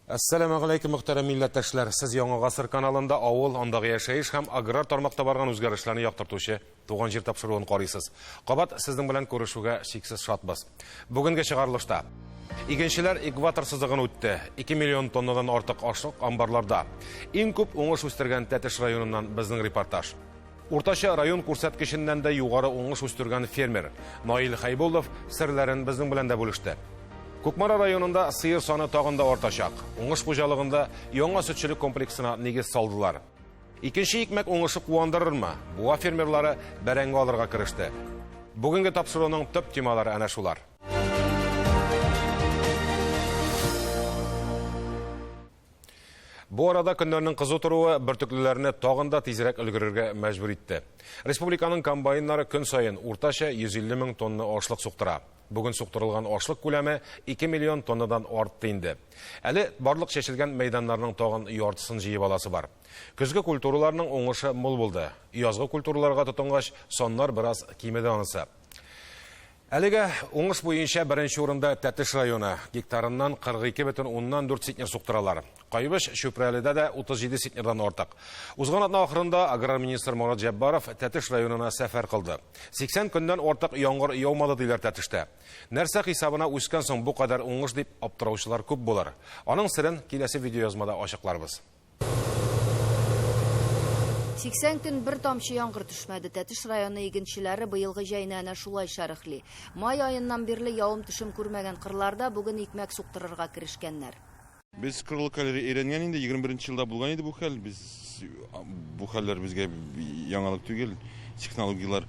Assalamu алейкум, мөхтәрәм милләттәшләр. Сез Яңа гасыр каналында авыл, андагы яшәеш һәм аграр тармакта барган үзгәрешләрне яктыртучы туган җир тапшыруын карыйсыз. Кабат сезнең белән күрешүгә шиксез шатбыз. Бүгенге чыгарылышта игенчеләр экватор сызыгын үтте. 2 миллион тоннадан артык ашлык амбарларда. Иң күп уңыш үстергән Тәтеш районыннан безнең репортаж. Уртача район күрсәткеченнән дә югары уңыш үстергән фермер Наил Хайбуллов серләрен безнең белән дә бүлеште. Кукмара районында сыер саны тагында артачак. Уңыш хуҗалыгында яңа сөтчелек комплексына нигез салдылар. Икенче икмәк уңышы куандырырмы? Буа фермерлары бәрәңге алырга кереште. Бүгенге тапшыруның төп темалары әнә шулар. Бу арада көннәрнең кызу торуы бөртеклеләрне тагында тизрәк өлгерергә мәҗбүр итте. Республиканың комбайннары көн саен уртача 150 мең тонна ашлык суктыра. Бүген суктырылган ашлык күләме 2 миллион тоннадан артты инде. Әле барлык чәчелгән мәйданнарның тагын яртысын җыеп аласы бар. Көзге культураларның уңышы мул булды. Язгы культураларга тотынгач, соннар бераз кимеде анысы. Әлегә уңыш буенча беренче урында Тәтеш районы. Гектарыннан 42,4 центнер суктыралар. Кайбыш Чүпрәледә дә 37 центнердан артык. Узган атна ахырында аграр министр Марат Җаббаров Тәтеш районына сәфәр кылды. 80 көннән артык яңгыр яумады диләр Тәтештә. Нәрсә хисабына үскән соң бу кадәр уңыш дип аптыраучылар күп булыр. Аның сырын киләсе видеоязмада ачыкларбыз. 80 көн бер тамчы яңгыр төшмәде. Тәтеш районы игенчеләре быелгы җәйне әнә шулай шәрехли. Май аеннан бирле явым төшем күрмәгән кырларда бүген икмәк суктырырга керешкәннәр. Без кырлыкка өйрәнгән инде, 21 елда булган иде бу хәл. Без бу хәлләр безгә яңалык түгел. Технологиялар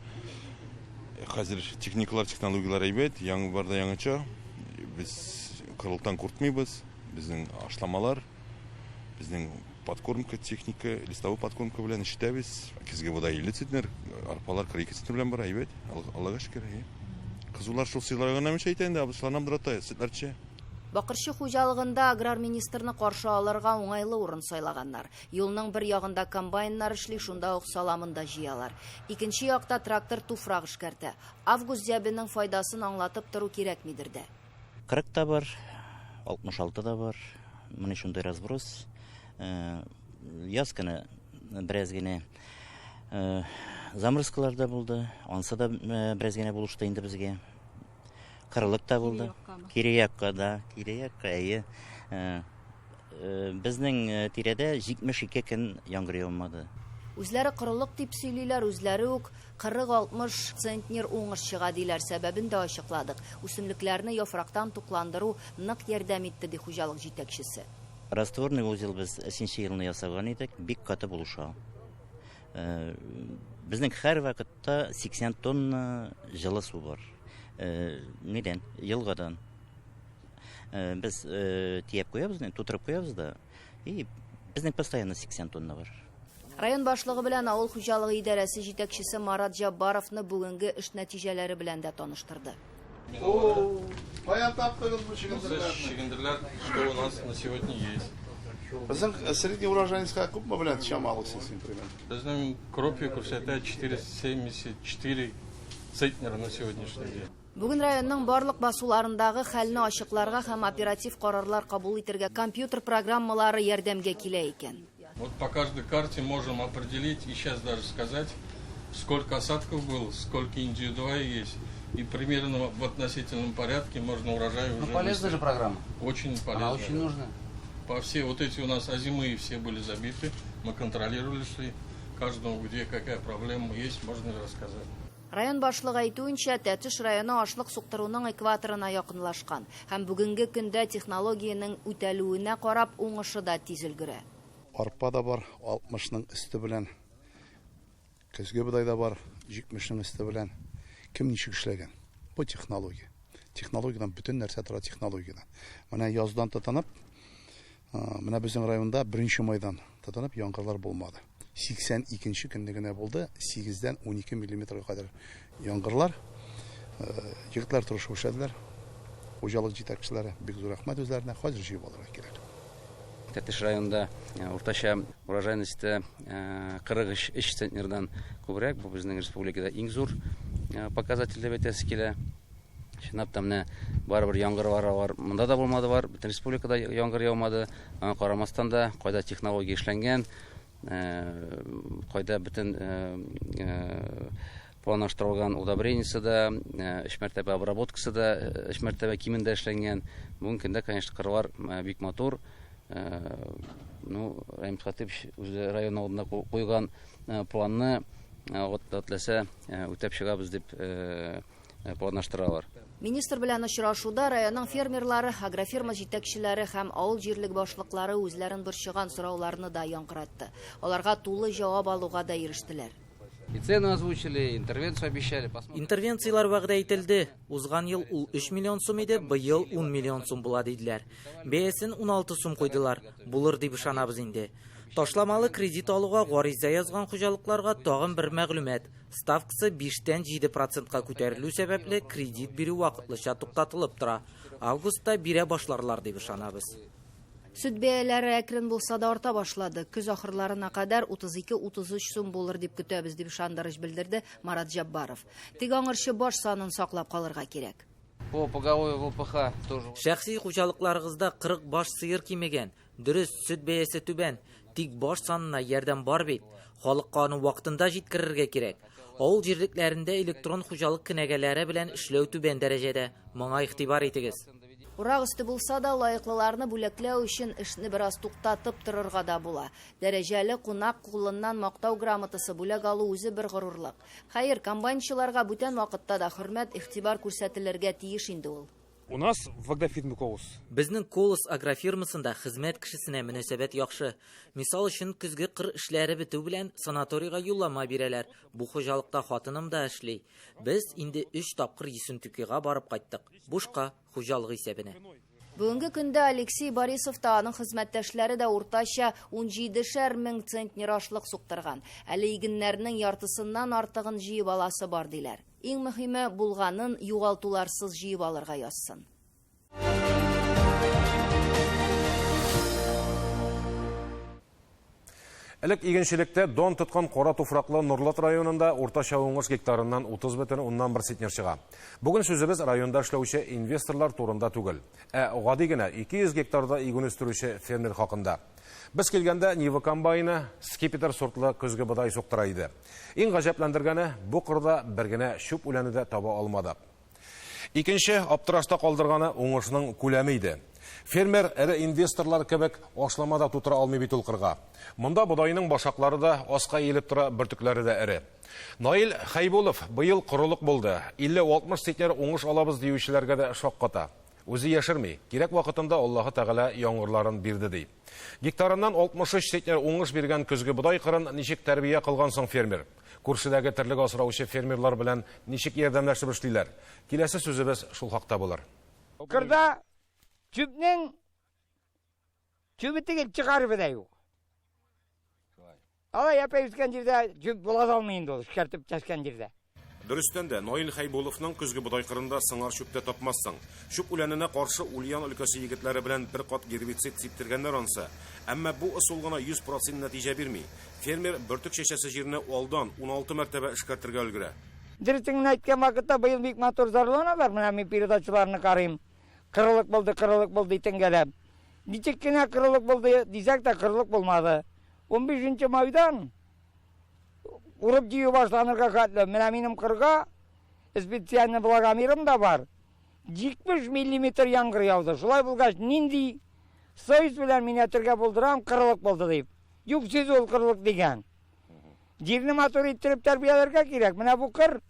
хәзер технологиялар әйбәт, яңа барда яңача. Без кырлыктан курыкмыйбыз. Безнең ашламалар, безнең подкормка техника, листовой подкормка белән эшләбез. Кизгә будай 50 центнер, арпалар 42 центнер белән бара, әйбәт. Аллага шөкер. Кызулар шул сыйларга нәмә әйтә инде, абышларнам дырата, сөтләрчә. Бакырчы хуҗалыгында аграр министрны каршы алырга уңайлы урын сайлаганнар. Юлның бер ягында комбайннар эшли, шунда ук саламында җыялар. Икенче якта трактор туфрак эшкәртә. Август җәбенең файдасын аңлатып тору кирәкмидер дә. 40 та бар, 66 да бар. Менә шундый разброс. Яз көне бераз генә заморозкалар да булды. Ансы да бераз генә булышты инде безгә. Кырлык та булды. Кире-якка да, әйе. Безнең тирәдә 72 көн яңгыр яумады. Үзләре кырылык дип сөйлиләр, үзләре үк 40-60 центнер уңыш чыга диләр. Сәбәбен дә ачыкладык. Үсемлекләрне яфрактан тукландыру нык ярдәм итте ди хуҗалык җитәкчесе. Растворный узел без 5нче елны ясаган идек, бик каты булыша. Безнең һәр вакытта 80 тонна җылы су бар. Нидән? Елгадан. Без тиеп куябыз, тутырып куябыз да. И безнең постоянно 80 тонна бар. Район башлыгы белән авыл хуҗалыгы идарәсе җитәкчесе Марат Җаббаровны бүгенге эш нәтиҗәләре белән дә таныштырды. Шигендерлер, что у нас на сегодня есть. Средняя урожайность какая мы, блядь, чамалась, примерно. Знаем, кропья курсета 474 центнера на сегодняшний день. Бүген районның барлык басуларындагы хәлне ачыкларга һәм оператив карарлар кабул итәргә компьютер программалары ярдәмгә килә икән. Вот по каждой карте можем определить и сейчас даже сказать, сколько осадков было, сколько индивидуалей есть. И примерно в относительном порядке можно урожай уже... Полезная же программа. Очень полезная. Она очень нужна. По все вот эти у нас озимые все были забиты. Мы контролировали, шли. Каждому, где какая проблема есть, можно рассказать. Район башлыгы әйтүенчә, Тәтеш районы ашлык суктыруның экваторына якынлашкан. Һәм бүгенге көндә технологияның үтәлүенә карап уңышы да тиз өлгерә. Арпа да бар, 60-ның өсте белән. Көзге будай да бар, 70-ның өсте белән. Кем ничек эшләгән? Бу технология. Технологиядан бөтен нәрсә тора технологиядан. Менә яздан тотынып, менә безнең районда 1нче майдан тотынып яңгырлар булмады. 82нче көнне генә булды, 8-дән 12 миллиметрга кадәр яңгырлар. Егетләр тырышып эшләделәр. Хуҗалык җитәкчеләре бик зур рәхмәт үзләренә, хәзер җыеп алырга кирәк. Тәтеш районында уртача урожайности 43 центнердан күбрәк. Бу безнең республикада иң зур показатель дип әйтәсе килә. Чынлап та менә барыбер яңгыр бар. Монда да булмады бар. Бөтен республикада яңгыр яумады. Аңа карамастан да кайда технология эшләнгән, кайда бөтен планлаштырылган удобрениесе да, 3 мәртәбә обработкасы да 3 мәртәбә кимендә эшләнгән. Бүгенге көндә, конечно, кырлар бик матур. Рамил Хатыпович үзе район алдына куйган планны теләсә үтәп чыгабыз дип планлаштыралар. Министр белән очрашуда районның фермерлары, агрофирма җитәкчеләре һәм авыл җирлек башлыклары үзләрен борчыган сорауларны да яңгыратты. Аларга тулы җавап алуга да ирештеләр. И цены озвучили, интервенцию обещали. Интервенциялар вәгъдә ителде. Узган ел ул 3 миллион сум иде, быел 10 миллион сум була диделәр. Бәясен 16 сум куйдылар. Булыр дип ышанабыз инде. Ташламалы кредит алуга гариза язган хуҗалыкларга тагын бер мәгълүмат. Ставкасы 5-тән 7%-ка күтәрелү сәбәпле кредит бирү вакытлыча туктатылып тора. Августта бирә башларлар дип ышанабыз. Сөт бәяләре әкрен булса да арта башлады. Көз ахырларына кадәр 32-33 сум булыр дип көтәбез дип ышандырыш белдерде Марат Жаббаров. Тик аңгырчы баш санын саклап калырга кирәк. По поголовью ВПХ тоже. Шәхси хуҗалыкларыгызда 40 баш сыер кимегән. Дөрес, сөт бәясе түбән. Тик баш санына ярдәм бар бит. Халыкка аны вакытында җиткерергә кирәк. Авыл җирлекләрендә электрон хуҗалык кенәгәләре белән эшләү түбән дәрәҗәдә. Моңа игътибар итегез. Урак өсте булса да лайыклыларны бүләкләү өчен эшне бераз туктатып торырга да була. Дәрәҗәле кунак кулыннан мактау грамотасы бүләк алу үзе бер горурлык. Хәер, комбайнчыларга бүтән вакытта да хөрмәт, игътибар күрсәтелергә тиеш инде ул. У нас в агрофирме «Колос». Безнең Колос агрофирмасында хезмәт кешесенә мөнәсәбәт яхшы. Мисал өчен көзге кыр эшләре бетү белән санаторийга юллама бирәләр. Бу хуҗалыкта хатыным да эшли. Без инде 3 тапкыр Ессентукига барып кайттык. Бушка хуҗалык исәбенә. Бүгенге көндә Алексей Борисов та аның хезмәттәшләре дә уртача 17 мең центнер ашлык суктырган. Әле игеннәрнең яртысыннан артыгын җыеп аласы бар диләр. Иң мөһиме булганын югалтуларсыз җыеп алырга язсын. Элек игенчелектә дон тоткан Кара туфраклы Нурлат районында уртача уңыш гектарыннан 30,1 центнер чыга. Бүгін сүзебез районда эшләүче инвесторлар турында түгел, гади генә 200 гектарда иген үстерүче фермер хакында. Без килгәндә Нива комбайны скипетр сортлы көзге быдай суктыра иде. Иң гаҗәпләндергәне, бу кырда бер генә шуп үләне дә таба алмадык. Икенче аптырашта калдырганы уңышның күләме иде. Фермер эре инвесторлар кебек ашламада тутыра алмый бит ул кырга. Монда бодайның башаклары да аска иелеп тора, бөртекләре дә эре. Наил Хайбулов быел корылык булды. 50-60 центнер уңыш алабыз диючеләргә дә шакката. Үзе яшерми, кирәк вакытында Аллаһы Тәгалә яңгырларын бирде ди. Гектарыннан 63 центнер уңыш биргән көзге бодай кырын ничек тәрбия кылган соң фермер? Күршедәге терлек асраучы фермерлар белән ничек ярдәмләшеп эшлиләр? Киләсе сүзебез шул хакта булыр. Кырда чүпнең чүбетеге чыгарып да юк. Алай япа үскән җирдә чүп була алмый инде ул, шикәртеп чәскән җирдә. Дөрестән дә Наил Хайбуловның көзге бодай кырында сыңар чүптә тапмассың. Шуп үләненә каршы Ульян өлкәсе егетләре белән бер кат гербицид сиптергәннәр ансы. Әмма бу ысул гына 100% нәтиҗә бирми. Фермер бөртек чәчәсе җирне алдан 16 мәртәбә эшкәртергә өлгерә. Дөрестен әйткән вакытта быел бик матур зарланалар. Менә мин передачаларны карыйм. Кырылык булды итенгәләп. Ничек кенә кырылык булды дисәк тә кырылык булмады. 15 майдан урып җыю башланырга хәтле. Менә минем кырга специальный благомерым да бар. 70 миллиметр яңгыр яуды. Шулай булгач, нинди союз белән мин әтергә булдырам, кырылык булды дип. Юк сүз ул кырылык дигән. Җирне матур иттереп тәрбияләргә кирәк. Менә бу кыр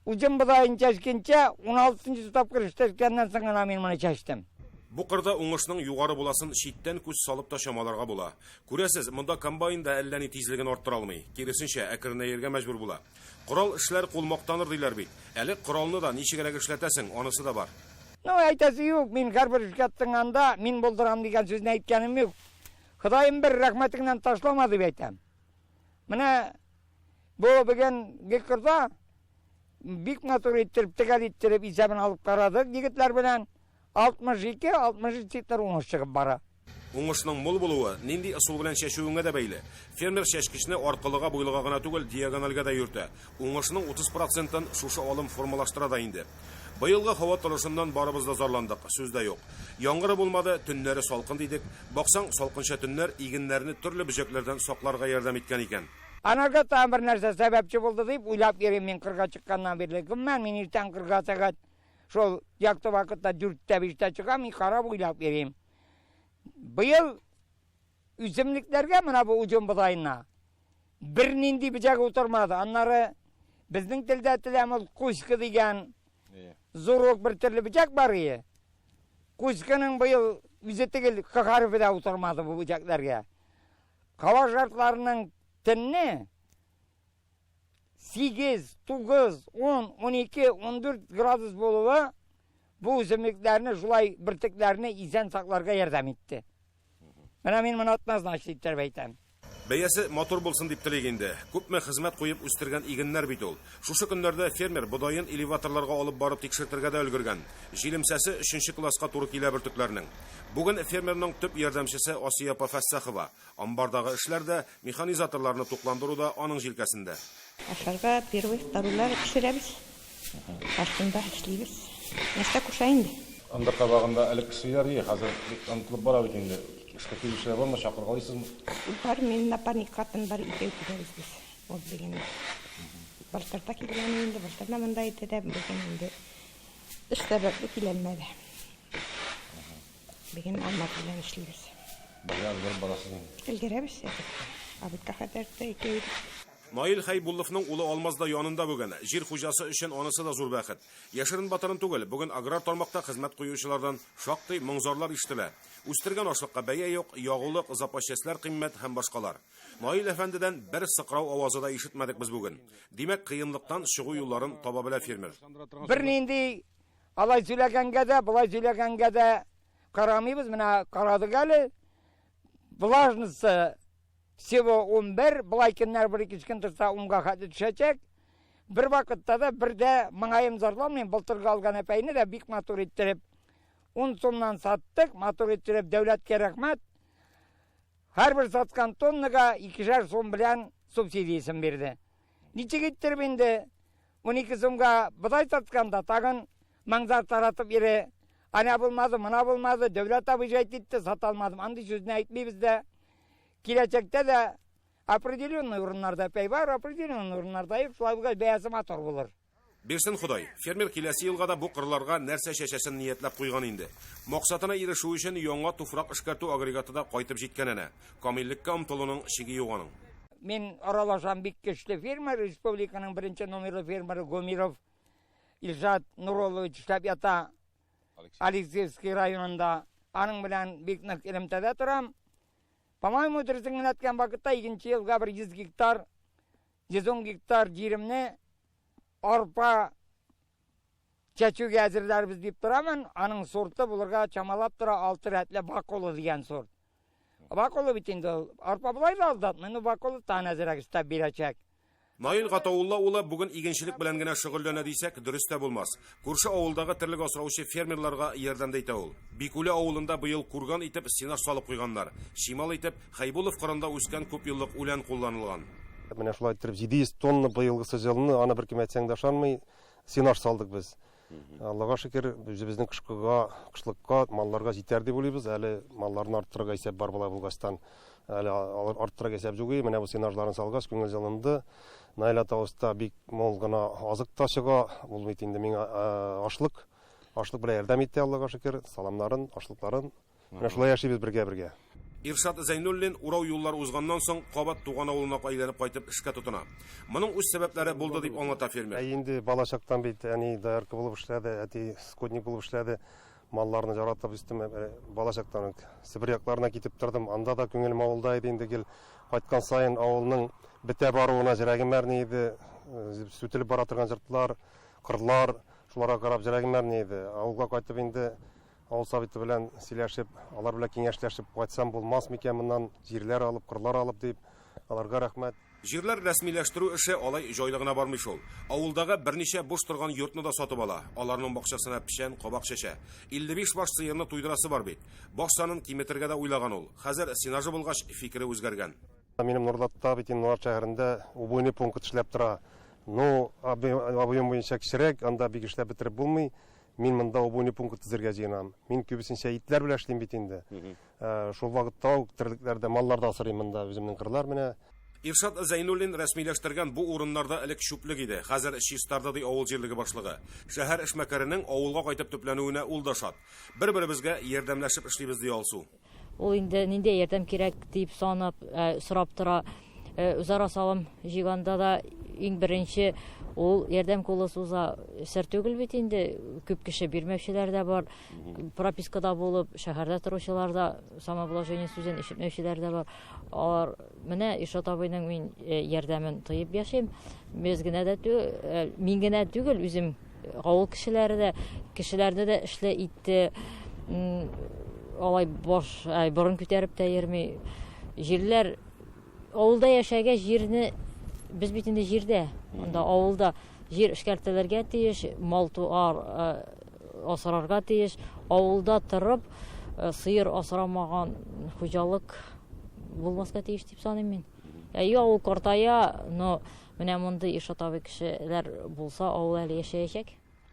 үзем бодайын чәчкәнчә 16-нчы тапкыр эшләгәннән соң гына мин моны чәчтем. Бу кырда уңышның югары буласын читтән күз салып та чамаларга була. Күрәсез, монда комбайнда әллә ни тизлеген арттыра алмый. Киресенчә, әкренәергә мәҗбүр була. Корал эшләр кулмактаныр диләр бит. Әле коралны да ничегрәк эшләтәсең, анысы да бар. Әйтәсе юк, мин һәрбер эшкә тыңганда, мин булдырам дигән сүзне әйткәнем юк. Ходаем бер рәхмәтеңнән ташлама дип әйтәм. Менә бу бүген геккырда бик матур иттереп, тегәл иттереп исәбен алып карадык егетләр белән. 62-63 центнер уңыш чыгып бара. Уңышның мул булуы нинди ысул белән чәчүеңә дә бәйле. Фермер чәчкечне аркылыга буйлыга гына түгел, диагоналгә дә йөртә. Уңышның 30%-ын шушы алым формалаштыра да инде. Быйылгы һава торышыннан барыбыз да зарландык, сүз дә юк. Яңгыры булмады, төннәре салкын дидек. Баксаң, салкынча төннәр игеннәрне төрле бөҗәкләрдән сакларга ярдәм иткән икән. Анарга тагын бер нәрсә сәбәпче булды дип уйлап йөрим мин кырга чыкканнан бирле. Мен иртән кырга сәгать шул якты вакытта 4-тә 5-тә чыгам, карап уйлап йөрим. Быел үсемлекләргә менә бу уҗым быдайына бер нинди бөҗәк утырмады. Аннары безнең телдә теләм кушкы дигән зур бер төрле бөҗәк бар иде. Кушкының быел үзе тигел харфы да утырмады бу бөҗәкләргә. Һава шартларының төнне 8, 9, 10, 12, 14 градус булуы bu үсемлекләрне шулай бөртекләрне изән сакларга ярдәм итте. Менә мин моны атмаздан итеп әйтәм. Бәясе матур булсын дип телик инде. Күпме хезмәт куеп үстергән игеннәр бит ул. Шушы көннәрдә фермер бодайын элеваторларга алып барып тикшертергә дә өлгергән. Җилемсәсе 3нче класска туры килә бөртекләрнең. Бүген фермерның төп ярдәмчесе Асия Пафассахова. Амбардагы эшләрдә механизаторларны тукландыруда аның җилкәсендә. Ашарга первый, вторыйлар пешерәбез. Астында эшлибез. Нәрсә куша инде. Анда кабагында элек кешеләр ие, хәзер онытылып бара бит инде. Эшкә килүчеләр бармы, чакыргалыйсызмы? Бар, мен напарник катын бар, икәү киләбез без. Ул дигән. Балтырта килгән инде, балтырда монда итә безнең инде. Эштәбәк киләмәде. Беген алмат белән эшлибез. Бәя бер барасыз. Элгәрәбез. Абыт кахәтәртә икәү. Наил Хайбулловның улы Алмазда янында бүген. Җир хуҗасы өчен анысы да зур бәхет. Яшерен батырын түгел, бүген аграр тармакта хезмәт куючылардан шактый моңзарлар ишетелә. Үстергән ашлыкка бәя юк, ягулык, запасчеслар кыйммәт һәм башкалар. Наил әфәндедән бер сыкрау авазы да ишетмәдек без бүген. Димәк, кыенлыктан чыгу юлларын таба белә фермер. Бер нинди алай сөйләгәнгә дә, булай сөйләгәнгә дә карамыйбыз. Менә карадык әле. Влажность всего 11, былай көннәр бер ике көн торса 10га хәтле төшәчәк. Бер вакытта да бер дә моңаем зарланмыйм, былтырга алган әпәйне дә бик матур иттереп 10 сумнан саттык, матур иттереп дәүләткә рәхмәт. Һәрбер саткан тоннага 2 сум белән субсидиясын бирде. Ничек иттереп инде 12 сумга быдай сатканда тагын маңзар таратып ире. Ана булмады, мына булмады, дәүләт абыҗайт итте, сата алмадым. Андый сүзне әйтмибез дә. Киләчәктә дә определенный урыннарда пәй бар, определенный урыннарда шулай бәясе матур булыр. Бирсен Худай, фермер киләсе елга да бу кырларга нәрсә чәчәсен ниятләп куйган инде. Максатына ирешү өчен яңа туфрак эшкәртү агрегаты да кайтып җиткән әнә. Камиллеккә омтылуның чиге юк аның. Мин аралашам бик көчле фермер, республиканың беренче номерлы фермеры Гомиров Илшат Нуролович эшләп ята Алексеевский районында. Аның белән бик нык элемтәдә торам. По-моему, дөресен әйткән вакытта 2нче елга 100 гектар, 110 гектар җиремне арпа чәчүгә әзерләрбез дип торамын. Аның сорты булырга чамалап тора 6 рәтле баколы дигән сорт. Баколы бит инде арпа булай да алдатмый, баколы тан әзрәк истәп бирәчәк. Наил Гатаулла улы бүген игенчелек белән генә шөгыльләнә дисәк, дөрес тә булмас. Күрше авылдагы терлек асраучы фермерларга ярдәм итә ул. Бикүле авылында быел курган итеп синаш салып куйганнар. Шимал итеп Хайбулов кырында үскән күп еллык үлән кулланылган. Менә шулай итеп 700 тонна быелгы сыҗылны аны бер кем әйтсәң дә ышанмый, синаш салдык без. Аллага шөкер, безнең кышлыкка малларга җитәр дип уйлыйбыз. Әле малларны арттырырга исәп бар була булгастан, әле арттырырга исәп югый. Менә бу синажларын салгач күңел җылынды. Наил Тауста бик мол гына азык ташыга, ул бит инде миңа ашлык белән ярдәм итте, Аллага шөкер. Саламнарын, ашлыкларын. Менә шулай яшибез бергә. Иршат Зәйнуллин урау юллар узганнан соң кабат туган авылына әйләнеп кайтып эшкә тотына. Моның үз сәбәпләре булды дип аңлата фермер. Инде балачактан бит әни даяркы булып эшләде, әти скотник булып эшләде. Малларны жаратып үстем. Балачактан Сибир якларына китеп тордым. Анда да күңелем авылда иде инде гел кайткан сайын авылның бетә баруына җөрәгем әрни иде. Сүтелеп бара торган җыртлар, кырлар, шуларга карап җөрәгем әрни иде. Авылга кайтып инде авыл советы белән сөйләшеп, алар белән киңәшләшеп кайтсам булмас микән моннан җирләр алып, кырлар алып дип, аларга рәхмәт. Җирләр рәсмиләштерү эше алай җайлыгына бармый шул. Авылдагы берничә буш торган йортны да сатып ала. Аларның бакчасына печән, кабак чәчә. 55 баш сыерны туйдырасы бар бит. Бакчасын киметергә дә уйлаган ул. Хәзер синажы булгач фикере үзгәргән. Минем Нурлатта бит Нур шәһәрендә убойный пункт эшләп тора. Ну, объем бойынша кішірек, анда бик ішләп бітіріп болмай, мен мында обойный пункт тізерге жиынам. Мен көбісінше итлер біле эшлейм бит инде. Шул вакытта тірліклерде малларда асырайм мында өзімнің қырлар менә. Иршат Зайнуллин рәсмиләштергән бу урыннарда элек шүплек иде. Хәзер Чистарда ди авыл җирлеге башлыгы. Шәһәр эшмәкәренең авылга кайтып төпләнүенә ул да шат. Бер-беребезгә ярдәмләшеп эшлибез ди алсу. Ул инде нинди ярдәм кирәк дип санап, сорап тора. Үзара салым җыйганда да иң беренче ул ярдәм кулы суза. Сер түгел бит инде, күп кеше бирмәүчеләр дә бар. Пропискада булып, шәһәрдә торучылар да, самообложение сүзен ишетмәүчеләр дә бар. Алар менә Ишат абыйның мин ярдәмен тоеп яшим. Без генә дә түгел, мин генә түгел, үзем авыл кешеләрне дә эшле итте. Алай баш, борын күтәреп тә йөрми. Җирләр авылда яшәгән җирне без бит инде җирдә. Анда авылда җир эшкәртәләргә тиеш, мал туар асрарга тиеш. Авылда торып, сыер асрамаган хуҗалык булмаска тиеш дип саныйм мин. Авыл картая, но менә мондый Ишат абый кешеләр булса, авыл әле яшәячәк.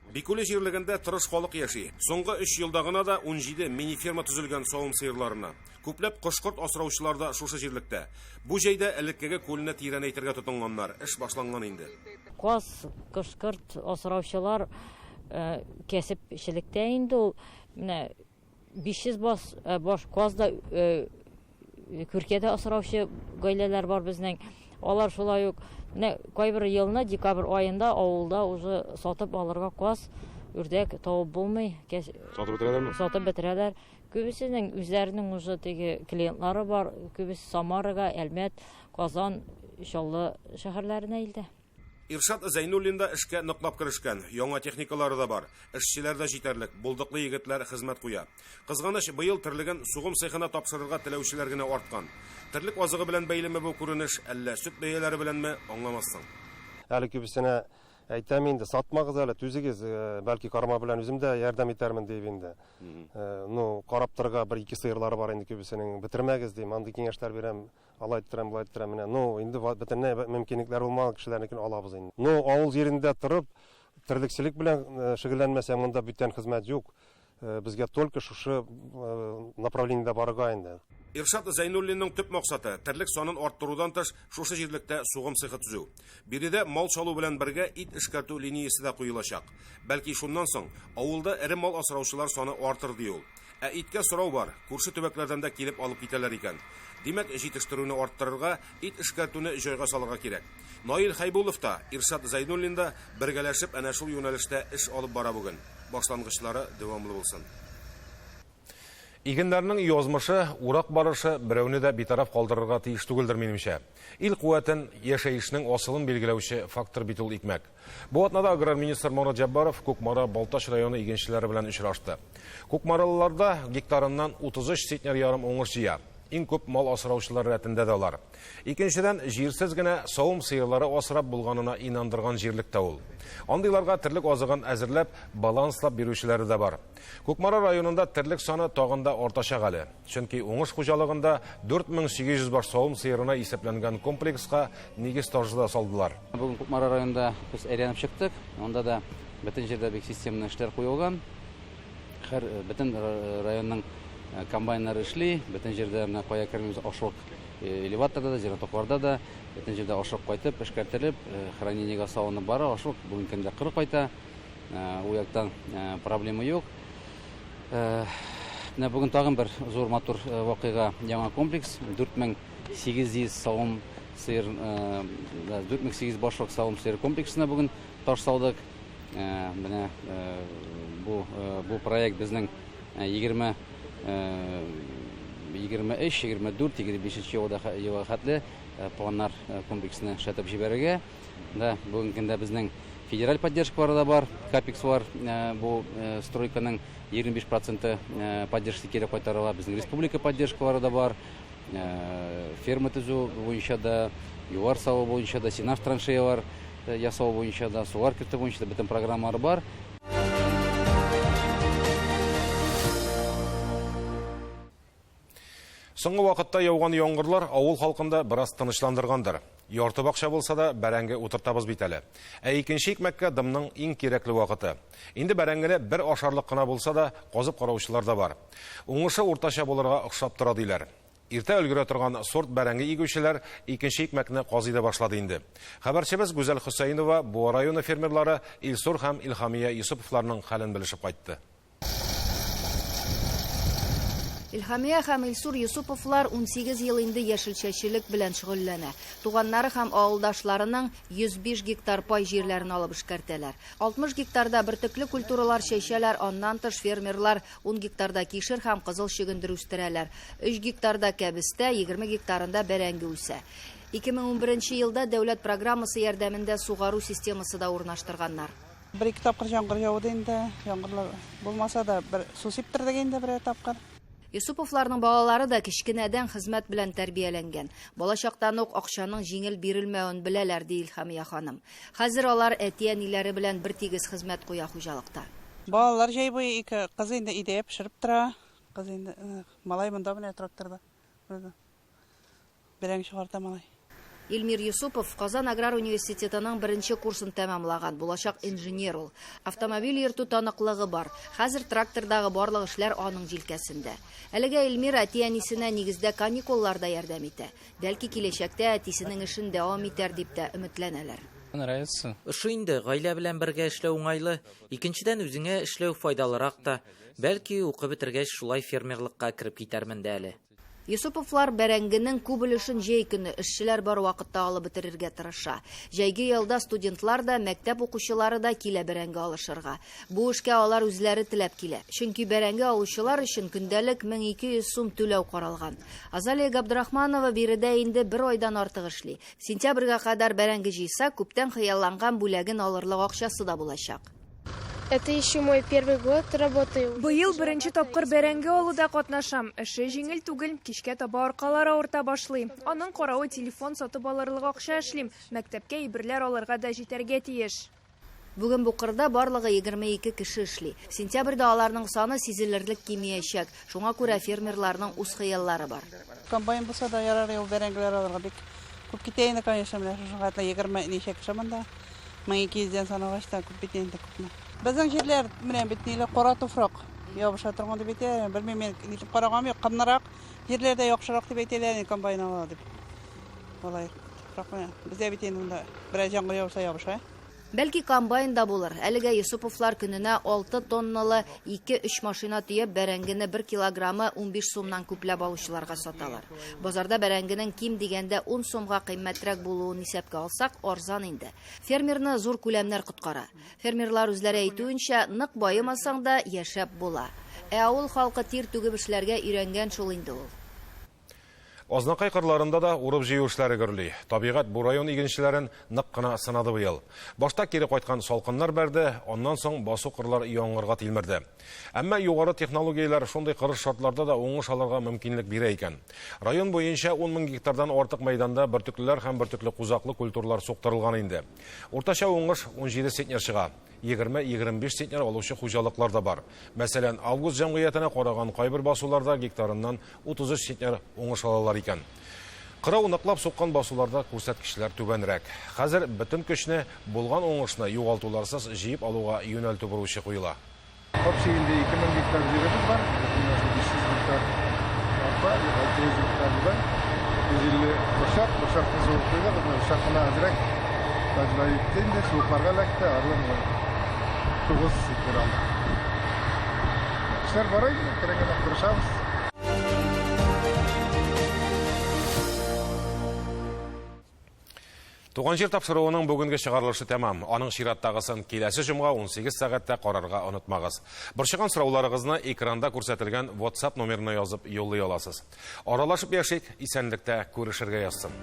Бикүле җирлегендә тырыш халык яши. Соңгы 3 елда гына да 17 мини-ферма төзелгән савым сыерларына. Күпләп кош-корт асраучылар да шушы җирлектә. Бу җәйдә элеккеге күленә тирән әйтергә тотынганнар. Эш башланган инде. Каз, кош-корт асраучылар кәсеп эшелектә инде ул менә 500 баш каз да күркәдә асраучы гаиләләр бар безнең. Алар шулай ук кайбер елны декабрь айында авылда уже сатып алырга каз, үрдәк табып булмый. Сатып бетерәләрме? Сатып бетерәләр. Күбесенең үзләренең уже теге клиентлары бар. Күбесе Самарага, Әлмәт, Казан, Чаллы шәһәрләренә илдә. Иршат Зайнуллин да эшкә ныклап керешкән. Яңа техникалары да бар. Эшчеләр дә җитәрлек. Булдыклы егетләр хезмәт куя. Кызганыч, быел терлеген сугым цехына тапшырырга теләүчеләр генә арткан. Терлек азыгы белән бәйлеме бу күренеш, әллә сөт бәяләре беләнме, аңламассың. Әле күбесенә әйтәм инде, сатмагыз әле, түзегез, бәлки карма белән үзем дә ярдәм итәрмен дип инде. Ну, карап торырга 1-2 сыерлары бар инде күбесенең. Бетермәгез дим, андый киңәшләр бирәм. Алай иттирәм, булай иттирәм менә. Ну, инде бөтенләй мөмкинлекләр булмаган кешеләрнекен алабыз инде. Ну, авыл җирендә торып, тирлекчелек белән шөгыльләнмәсәң, монда бүтән хезмәт юк. Безгә только шушы направлениедә барырга инде. Иршат Зайнуллинның төп максаты терлек санын арттырудан тыш шушы җирлектә сугым цехы төзү. Биредә мал чалу белән бергә ит эшкәртү линиясе дә куелачак. Бәлки шуннан соң авылда эре мал асраучылар саны артыр ди ул. Иткә сорау бар, күрше төбәкләрдән дә килеп алып китәләр икән. Димәк, җитештерүне арттырырга, ит эшкәртүне җайга салырга кирәк. Наил Хайбулов та, Иршат Зайнуллин да бергәләшеп әнә шул юнәлештә эш алып бара бүген. Башлангычлары дәвамлы булсын. Игеннәрнең язмышы, урак барышы берәүне дә битараф калдырырга тиеш түгелдер минемчә. Ил куәтен, яшәешнең асылын билгеләүче фактор бит ул икмәк. Бу атнада аграр министр Марат Җаббаров Күкмара Балтач районы игенчеләре белән очрашты. Күкмаралыларда гектарыннан 33 центнер ярым уңыш җыя. Иң күп мал асраучылар рәтендә дә алар. Икенчедән, җирсез генә савым сыерлары асрап булганына инандырган җирлектә ул. Андыйларга терлек азыгын әзерләп, баланслап бирүчеләре дә бар. Күкмара районында терлек саны тагында артачак әле. Чөнки уңыш хуҗалыгында 4800 баш савым сыерына исәпләнгән комплекска нигез тажыда салдылар. Бүген Күкмара районында без әйләнеп чыктык. Онда да бөтен җирдә бик системлы эшләр куелган. Һәр бөтен районның комбайннары эшли, бөтен җирдә менә кая кермибез ашлык элеваторда да, зирatoqlarda да, бөтен җирдә ашлык кайтып, эшкәртелеп, хранениегә салынып бара, ашлык бүген көндә кыры кайта. У яктан проблема юк. Менә бүген тагын бер зур матур вакыйга, яңа комплекс, 4800 савым сыер, 4800 башлык савым сыер комплексына бүген таш салдык. Менә бу проект безнең 23, 24, 25 елга хәтле планнар комплексны эшләтеп җибәрергә. Бүген көндә безнең федераль поддержкалары да бар, капекс бар. Бу стройканың 25% поддержкасы кире кайтарыла. Безнең республика поддержкалары да бар. Ферма төзү буенча да, юар салу буенча да, сенаж траншеялар ясау буенча да, сулар кертү буенча да бөтен программалар бар. Соңғы вакытта яуган яңгырлар авыл халкында бераз тынычландыргандыр. Ярты бакча булса да бәрәңге утыртабыз бит әле. Икенче икмәккә дымның иң кирәкле вакыты. Инде бәрәңгене бер ашарлык кына булса да казып караучылар да бар. Уңышы уртача булырга охшап тора диләр. Иртә өлгерә торган сорт бәрәңге игүчеләр икенче икмәкне казый да башлады инде. Хәбәрчебез Гүзәл Хөсәйнова бу районы фермерлары Илсур һәм Илхамия Юсуповларның хәлен белешеп кайтты. Илхамия һәм Илсур Юсуповлар 18 ел инде яшелчәчелек белән шөгыльләнә. Туганнары һәм авылдашларының 105 гектар пай җирләрен алып эшкәртәләр. 60 гектарда бөртекле культуралар чәчәләр, аннан тыш фермерлар 10 гектарда кишер һәм кызыл чөгендер үстерәләр. 3 гектарда кәбестә, 20 гектарында бәрәңге үсә. 2011 елда дәүләт программасы ярдәмендә сугару системасы да урнаштырганнар. Бер-ике тапкыр яңгыр яуды инде, яңгырлар булмаса да бер су сиптердек инде бер тапкыр. Юсуповларның балалары да кичкенәдән хезмәт белән тәрбияләнгән. Балачактан ук акчаның җиңел бирелмәвен беләләр, ди Илхамия ханым. Хәзер алар әти-әниләре белән бер тигез хезмәт куя хуҗалыкта. Балалар җәй буе ике кыз инде идәя пешереп тора. Кыз инде малай монда белән тракторда. Берәң чыгарта малай. Илмир Юсупов Казан аграр университетының беренче курсын тәмамлаган, булачак инженер ул. Автомобиль йөртү таныклыгы бар. Хәзер трактордагы барлык эшләр аның җилкәсендә. Әлегә Илмир әти-әнисенә нигездә каникулларда ярдәм итә. Бәлки киләчәктә әтисенең эшен дәвам итәр дип тә өметләнәләр. Эше инде гаилә белән бергә эшләү уңайлы, икенчедән үзеңә эшләү файдалырак та. Бәлки укып бетергәч шулай фермерлыкка кирип китәрмен дә әле. Юсуповлар бәрәңгенең күп өлешен җәй көне эшчеләр бар вакытта алып бетерергә тырыша. Җәйге ялда студентлар да, мәктәп укучылары да килә бәрәңге алышырга. Бу эшкә алар үзләре теләп килә. Чөнки бәрәңге алучылар өчен көндәлек 1200 сум түләү каралган. Азалия Габдрахманова биредә инде 1 айдан артык эшли. Сентябрьгә кадәр бәрәңге җыйса, күптән хыялланган бүләген алырлык акчасы да булачак. Это еще мой первый год работаю. Быел беренче тапкыр бәрәңге алуда катнашам. Эше җиңел түгел, кичкә таба аркалары авырта башлый. Аның каравы телефон сатып алырлык акча эшлим. Мәктәпкә әйберләр алырга да җитәргә тиеш. Бүген бу кырда барлыгы 22 кеше эшли. Сентябрьдә аларның саны сизелерлек кимиячәк. Шуңа күрә фермерларның үз хыяллары бар. Комбайн булса да ярар, ул бәрәңгеләр алырга бик күп китә инде, конечно, шуңа 20 ничә кеше монда. 1200-дән санагач та күп бит инде күпме. Безнең җирләр менә бит ниле кара туфрак. Ябыша торган дип әйтә, белмим мен ничек караган юк, кымнарак җирләрдә яхшырак дип әйтәләр, комбайн ала дип. Алай, туфрак. Бездә бит инде бераз яңгыр яуса ябыша. Бәлки комбайн да булыр. Әлегә Юсуповлар көненә 6 тонналы 2-3 машина төяп бәрәңгене 1 килограммы 15 сумнан күпләп алучыларга саталар. Базарда бәрәңгенең ким дигәндә 10 сумга кыйммәтрәк булуын исәпкә алсак, арзан инде. Фермерны зур күләмнәр коткара. Фермерлар үзләре әйтүенчә, нык байымасаң да яшәп була. Авыл халкы тир түгеп эшләргә өйрәнгән шул инде ул. Азнакай кырларында да урып җыю эшләре гөрли. Табигать бу район игенчеләрен нык кына сынады быел. Башта кире кайткан салкыннар бәрде, аннан соң басу кырлар яңгырга тилмерде. Әмма югары технологияләр шундый кырыш шартларда да уңыш алырга мөмкинлек бирә икән. Район буенча 10 000 гектардан артык мәйданда бөртеклеләр һәм бөртекле кузаклы культуралар суктырылган инде. Уртача уңыш 17 центнер чыга. 20-25 центнер алучы хуҗалыклар да бар. Мәсәлән, август җәмгыятенә караган кайбер басуларда гектарыннан 33 центнер уңыш алалар икән. Кырау ныклап суккан басуларда күрсәткечләр түбәнрәк. Хәзер бөтен көчне булган уңышны югалтуларсыз җыеп алуга юнәлтү бурычы куела. Общий 2000 гектар җиребез бар. 500 гектар арпа, 600 гектар будай. 150 бошак зур куйда, бошакны азрак. Таҗлайыкты, сукларга ләкте, арлы. 9 гектар алды. Эшләр бар иде, керәгән тырышабыз. Туган җир тапшыруының бүгенге чыгарылышы тәмам. Аның чираттагысын киләсе җомга 18 сәгатьтә карарга онытмагыз. Борчыган сорауларыгызны экранда күрсәтелгән WhatsApp номерына язып юллый аласыз. Аралашып яшик, исәнлектә күрешергә язсын.